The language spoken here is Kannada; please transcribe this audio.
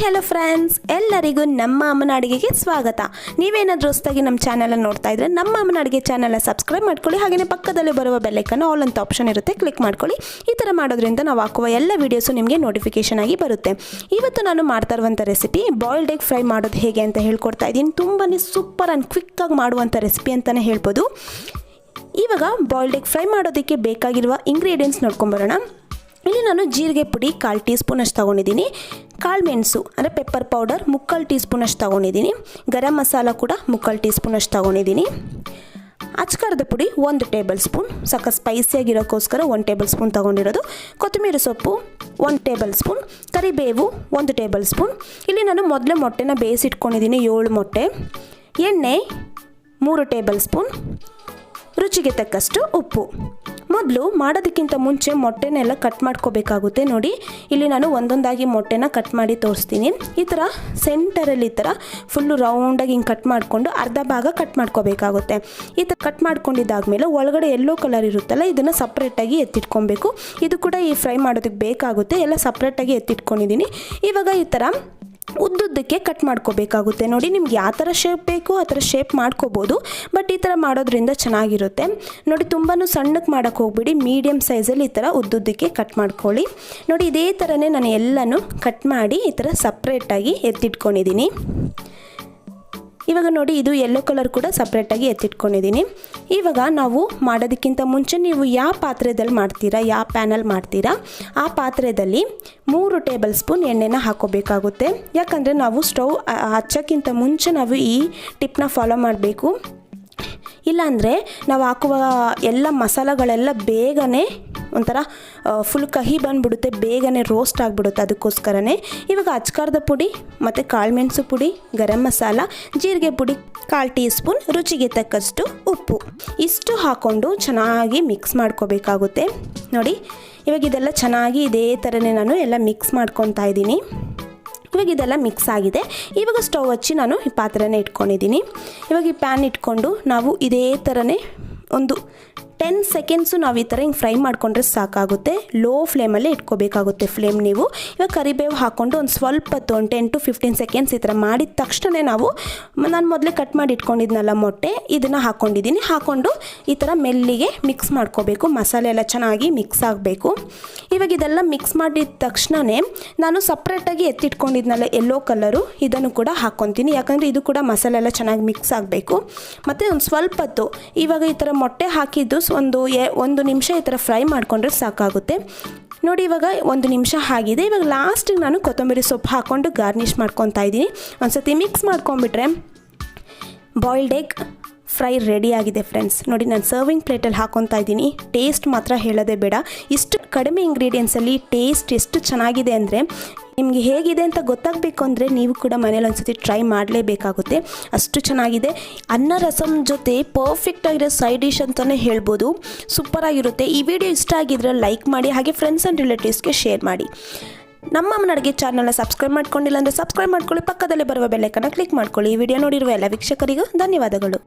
ಹಲೋ ಫ್ರೆಂಡ್ಸ್, ಎಲ್ಲರಿಗೂ ನಮ್ಮ ಅಮ್ಮನ ಅಡುಗೆಗೆ ಸ್ವಾಗತ. ನೀವೇನಾದರೂ ಹೊಸದಾಗಿ ನಮ್ಮ ಚಾನಲ್ ನೋಡ್ತಾ ಇದ್ರೆ ನಮ್ಮ ಅಮ್ಮನ ಅಡುಗೆ ಚಾನಲ್ ಸಬ್ಸ್ಕ್ರೈಬ್ ಮಾಡ್ಕೊಳ್ಳಿ. ಹಾಗೆಯೇ ಪಕ್ಕದಲ್ಲಿ ಬರುವ ಬೆಲ್ ಐಕಾನ್ ಆಲ್ ಅಂತ ಆಪ್ಷನ್ ಇರುತ್ತೆ, ಕ್ಲಿಕ್ ಮಾಡ್ಕೊಳ್ಳಿ. ಈ ಥರ ಮಾಡೋದ್ರಿಂದ ನಾವು ಹಾಕುವ ಎಲ್ಲ ವೀಡಿಯೋಸು ನಿಮಗೆ ನೋಟಿಫಿಕೇಶನ್ ಆಗಿ ಬರುತ್ತೆ. ಇವತ್ತು ನಾನು ಮಾಡ್ತಾ ಇರುವಂಥ ರೆಸಿಪಿ ಬಾಯ್ಲ್ಡ್ ಎಗ್ ಫ್ರೈ ಮಾಡೋದು ಹೇಗೆ ಅಂತ ಹೇಳ್ಕೊಡ್ತಾ ಇದ್ದೀನಿ. ತುಂಬಾ ಸೂಪರ್ ಆ್ಯಂಡ್ ಕ್ವಿಕ್ಕಾಗಿ ಮಾಡುವಂಥ ರೆಸಿಪಿ ಅಂತಲೇ ಹೇಳ್ಬೋದು. ಇವಾಗ ಬಾಯ್ಲ್ಡ್ ಎಗ್ ಫ್ರೈ ಮಾಡೋದಕ್ಕೆ ಬೇಕಾಗಿರುವ ಇಂಗ್ರೀಡಿಯೆಂಟ್ಸ್ ನೋಡ್ಕೊಂಬರೋಣ. ಇಲ್ಲಿ ನಾನು ಜೀರಿಗೆ ಪುಡಿ 1/4 ಟೀ ಸ್ಪೂನ್ ಅಷ್ಟು ತೊಗೊಂಡಿದ್ದೀನಿ. ಕಾಳು ಮೆಣಸು ಅಂದರೆ ಪೆಪ್ಪರ್ ಪೌಡರ್ 3/4 ಟೀ ಸ್ಪೂನ್ ಅಷ್ಟು ತೊಗೊಂಡಿದ್ದೀನಿ. ಗರಂ ಮಸಾಲ ಕೂಡ 3/4 ಟೀ ಸ್ಪೂನ್ ಅಷ್ಟು ತೊಗೊಂಡಿದ್ದೀನಿ. ಅಚ್ಕಾರದ ಪುಡಿ 1 ಟೇಬಲ್ ಸ್ಪೂನ್, ಸಕ್ಕ ಸ್ಪೈಸಿಯಾಗಿರೋಕ್ಕೋಸ್ಕರ 1 ಟೇಬಲ್ ಸ್ಪೂನ್ ತೊಗೊಂಡಿರೋದು. ಕೊತ್ತಂಬರಿ ಸೊಪ್ಪು 1 ಟೇಬಲ್ ಸ್ಪೂನ್, ಕರಿಬೇವು 1 ಟೇಬಲ್ ಸ್ಪೂನ್. ಇಲ್ಲಿ ನಾನು ಮೊದಲೇ ಮೊಟ್ಟೆನ ಬೇಯಿಸಿಟ್ಕೊಂಡಿದ್ದೀನಿ 7 ಮೊಟ್ಟೆ. ಎಣ್ಣೆ 3 ಟೇಬಲ್ ಸ್ಪೂನ್, ರುಚಿಗೆ ತಕ್ಕಷ್ಟು ಉಪ್ಪು. ಮೊದಲು ಮಾಡೋದಕ್ಕಿಂತ ಮುಂಚೆ ಮೊಟ್ಟೆನೆಲ್ಲ ಕಟ್ ಮಾಡ್ಕೋಬೇಕಾಗುತ್ತೆ. ನೋಡಿ, ಇಲ್ಲಿ ನಾನು ಒಂದೊಂದಾಗಿ ಮೊಟ್ಟೆನ ಕಟ್ ಮಾಡಿ ತೋರಿಸ್ತೀನಿ. ಈ ಥರ ಸೆಂಟರಲ್ಲಿ ಈ ಥರ ಫುಲ್ಲು ರೌಂಡಾಗಿ ಹಿಂಗೆ ಕಟ್ ಮಾಡಿಕೊಂಡು ಅರ್ಧ ಭಾಗ ಕಟ್ ಮಾಡ್ಕೋಬೇಕಾಗುತ್ತೆ. ಈ ಥರ ಕಟ್ ಮಾಡ್ಕೊಂಡಿದ್ದಾದಮೇಲೆ ಒಳಗಡೆ ಯೆಲ್ಲೋ ಕಲರ್ ಇರುತ್ತಲ್ಲ, ಇದನ್ನು ಸಪ್ರೇಟಾಗಿ ಎತ್ತಿಟ್ಕೊಬೇಕು. ಇದು ಕೂಡ ಈ ಫ್ರೈ ಮಾಡೋದಕ್ಕೆ ಬೇಕಾಗುತ್ತೆ. ಎಲ್ಲ ಸಪ್ರೇಟಾಗಿ ಎತ್ತಿಟ್ಕೊಂಡಿದ್ದೀನಿ. ಇವಾಗ ಈ ಥರ ಉದ್ದುದ್ದಕ್ಕೆ ಕಟ್ ಮಾಡ್ಕೋಬೇಕಾಗುತ್ತೆ. ನೋಡಿ, ನಿಮ್ಗೆ ಯಾವ ಥರ ಶೇಪ್ ಬೇಕು ಆ ಥರ ಶೇಪ್ ಮಾಡ್ಕೋಬೋದು. ಬಟ್ ಈ ಥರ ಮಾಡೋದ್ರಿಂದ ಚೆನ್ನಾಗಿರುತ್ತೆ. ನೋಡಿ, ತುಂಬಾ ಸಣ್ಣಕ್ಕೆ ಮಾಡೋಕ್ಕೆ ಹೋಗ್ಬಿಡಿ, ಮೀಡಿಯಮ್ ಸೈಜಲ್ಲಿ ಈ ಥರ ಉದ್ದುದ್ದಕ್ಕೆ ಕಟ್ ಮಾಡ್ಕೊಳ್ಳಿ. ನೋಡಿ, ಇದೇ ಥರನೇ ನಾನು ಎಲ್ಲನೂ ಕಟ್ ಮಾಡಿ ಈ ಥರ ಸಪ್ರೇಟಾಗಿ ಎತ್ತಿಟ್ಕೊಂಡಿದ್ದೀನಿ. ಇವಾಗ ನೋಡಿ, ಇದು ಯೆಲ್ಲೋ ಕಲರ್ ಕೂಡ ಸಪ್ರೇಟಾಗಿ ಎತ್ತಿಟ್ಕೊಂಡಿದ್ದೀನಿ. ಇವಾಗ ನಾವು ಮಾಡೋದಕ್ಕಿಂತ ಮುಂಚೆ ನೀವು ಯಾವ ಪಾತ್ರೆದಲ್ಲಿ ಮಾಡ್ತೀರಾ, ಯಾವ ಪ್ಯಾನಲ್ಲಿ ಮಾಡ್ತೀರಾ ಆ ಪಾತ್ರೆಯಲ್ಲಿ 3 ಟೇಬಲ್ ಸ್ಪೂನ್ ಎಣ್ಣೆನ ಹಾಕೋಬೇಕಾಗುತ್ತೆ. ಯಾಕಂದರೆ ನಾವು ಸ್ಟವ್ ಹಚ್ಚೋಕ್ಕಿಂತ ಮುಂಚೆ ನಾವು ಈ ಟಿಪ್ನ ಫಾಲೋ ಮಾಡಬೇಕು. ಇಲ್ಲಾಂದರೆ ನಾವು ಹಾಕುವ ಎಲ್ಲ ಮಸಾಲೆಗಳೆಲ್ಲ ಬೇಗನೆ ಒಂಥರ ಫುಲ್ ಕಹಿ ಬಂದುಬಿಡುತ್ತೆ, ಬೇಗನೆ ರೋಸ್ಟ್ ಆಗಿಬಿಡುತ್ತೆ. ಅದಕ್ಕೋಸ್ಕರನೇ ಇವಾಗ ಅಚ್ಕಾರದ ಪುಡಿ ಮತ್ತು ಕಾಳು ಮೆಣಸು ಪುಡಿ, ಗರಂ ಮಸಾಲ, ಜೀರಿಗೆ ಪುಡಿ 1/4 ಟೀ ಸ್ಪೂನ್, ರುಚಿಗೆ ತಕ್ಕಷ್ಟು ಉಪ್ಪು ಇಷ್ಟು ಹಾಕ್ಕೊಂಡು ಚೆನ್ನಾಗಿ ಮಿಕ್ಸ್ ಮಾಡ್ಕೋಬೇಕಾಗುತ್ತೆ. ನೋಡಿ, ಇವಾಗ ಇದೆಲ್ಲ ಚೆನ್ನಾಗಿ ಇದೇ ಥರನೇ ನಾನು ಎಲ್ಲ ಮಿಕ್ಸ್ ಮಾಡ್ಕೊತಾ ಇದ್ದೀನಿ. ಇವಾಗ ಇದೆಲ್ಲ ಮಿಕ್ಸ್ ಆಗಿದೆ. ಇವಾಗ ಸ್ಟವ್ ಹಚ್ಚಿ ನಾನು ಈ ಪಾತ್ರೆನ ಇಟ್ಕೊಂಡಿದ್ದೀನಿ. ಇವಾಗ ಈ ಪ್ಯಾನ್ ಇಟ್ಕೊಂಡು ನಾವು ಇದೇ ಥರನೇ ಒಂದು 10 ಸೆಕೆಂಡ್ಸು ನಾವು ಈ ಥರ ಹಿಂಗೆ ಫ್ರೈ ಮಾಡಿಕೊಂಡ್ರೆ ಸಾಕಾಗುತ್ತೆ. ಲೋ ಫ್ಲೇಮಲ್ಲೇ ಇಟ್ಕೋಬೇಕಾಗುತ್ತೆ ಫ್ಲೇಮ್ ನೀವು. ಇವಾಗ ಕರಿಬೇವು ಹಾಕ್ಕೊಂಡು ಒಂದು ಸ್ವಲ್ಪ ಹೊತ್ತು 10 to 15 ಸೆಕೆಂಡ್ಸ್ ಈ ಥರ ಮಾಡಿದ ತಕ್ಷಣ ನಾವು ನಾನು ಮೊದಲೇ ಕಟ್ ಮಾಡಿ ಇಟ್ಕೊಂಡಿದ್ನಲ್ಲ ಮೊಟ್ಟೆ, ಇದನ್ನು ಹಾಕ್ಕೊಂಡಿದ್ದೀನಿ. ಹಾಕ್ಕೊಂಡು ಈ ಥರ ಮೆಲ್ಲಿಗೆ ಮಿಕ್ಸ್ ಮಾಡ್ಕೋಬೇಕು. ಮಸಾಲೆ ಎಲ್ಲ ಚೆನ್ನಾಗಿ ಮಿಕ್ಸ್ ಆಗಬೇಕು. ಇವಾಗ ಇದೆಲ್ಲ ಮಿಕ್ಸ್ ಮಾಡಿದ ತಕ್ಷಣವೇ ನಾನು ಸಪ್ರೇಟಾಗಿ ಎತ್ತಿಟ್ಕೊಂಡಿದ್ನಲ್ಲ ಯೆಲ್ಲೋ ಕಲರು, ಇದನ್ನು ಕೂಡ ಹಾಕ್ಕೊತೀನಿ. ಯಾಕಂದರೆ ಇದು ಕೂಡ ಮಸಾಲೆ ಎಲ್ಲ ಚೆನ್ನಾಗಿ ಮಿಕ್ಸ್ ಆಗಬೇಕು. ಮತ್ತು ಒಂದು ಸ್ವಲ್ಪ ಹೊತ್ತು ಇವಾಗ ಈ ಥರ ಮೊಟ್ಟೆ ಹಾಕಿದ್ದು ಒಂದು ನಿಮಿಷ ಈ ಥರ ಫ್ರೈ ಮಾಡಿಕೊಂಡ್ರೆ ಸಾಕಾಗುತ್ತೆ. ನೋಡಿ, ಇವಾಗ 1 ನಿಮಿಷ ಆಗಿದೆ. ಇವಾಗ ಲಾಸ್ಟಿಗೆ ನಾನು ಕೊತ್ತಂಬರಿ ಸೊಪ್ಪು ಹಾಕ್ಕೊಂಡು ಗಾರ್ನಿಷ್ ಮಾಡ್ಕೊತಾ ಇದ್ದೀನಿ. ಒಂದು ಸತಿ ಮಿಕ್ಸ್ ಮಾಡ್ಕೊಂಬಿಟ್ರೆ ಬಾಯ್ಲ್ಡ್ ಎಗ್ ಫ್ರೈ ರೆಡಿ ಆಗಿದೆ ಫ್ರೆಂಡ್ಸ್. ನೋಡಿ, ನಾನು ಸರ್ವಿಂಗ್ ಪ್ಲೇಟಲ್ಲಿ ಹಾಕ್ಕೊತಾ ಇದ್ದೀನಿ. ಟೇಸ್ಟ್ ಮಾತ್ರ ಹೇಳೋದೇ ಬೇಡ. ಇಷ್ಟು ಕಡಿಮೆ ಇಂಗ್ರೀಡಿಯೆಂಟ್ಸಲ್ಲಿ ಟೇಸ್ಟ್ ಎಷ್ಟು ಚೆನ್ನಾಗಿದೆ ಅಂದರೆ, ನಿಮಗೆ ಹೇಗಿದೆ ಅಂತ ಗೊತ್ತಾಗಬೇಕು ಅಂದರೆ ನೀವು ಕೂಡ ಮನೇಲಿ ಒಂದ್ಸತಿ ಟ್ರೈ ಮಾಡಲೇಬೇಕಾಗುತ್ತೆ. ಅಷ್ಟು ಚೆನ್ನಾಗಿದೆ. ಅನ್ನ ರಸಮ್ ಜೊತೆ ಪರ್ಫೆಕ್ಟಾಗಿರೋ ಸೈಡ್ ಡಿಶ್ ಅಂತಲೇ ಹೇಳ್ಬೋದು. ಸೂಪರಾಗಿರುತ್ತೆ. ಈ ವಿಡಿಯೋ ಇಷ್ಟ ಆಗಿದ್ರೆ ಲೈಕ್ ಮಾಡಿ, ಹಾಗೆ ಫ್ರೆಂಡ್ಸ್ ಆ್ಯಂಡ್ ರಿಲೇಟಿವ್ಸ್ಗೆ ಶೇರ್ ಮಾಡಿ. ನಮ್ಮ ಅಮ್ಮನ ಅಡುಗೆ ಚಾನಲ್ನ ಸಬ್ಸ್ಕ್ರೈಬ್ ಮಾಡ್ಕೊಂಡಿಲ್ಲ ಅಂದರೆ ಸಬ್ಸ್ಕ್ರೈಬ್ ಮಾಡ್ಕೊಳ್ಳಿ. ಪಕ್ಕದಲ್ಲೇ ಬರುವ ಬೆಲ್ ಐಕಾನ್ನ ಕ್ಲಿಕ್ ಮಾಡ್ಕೊಳ್ಳಿ. ಈ ವಿಡಿಯೋ ನೋಡಿರುವ ಎಲ್ಲ ವೀಕ್ಷಕರಿಗೂ ಧನ್ಯವಾದಗಳು.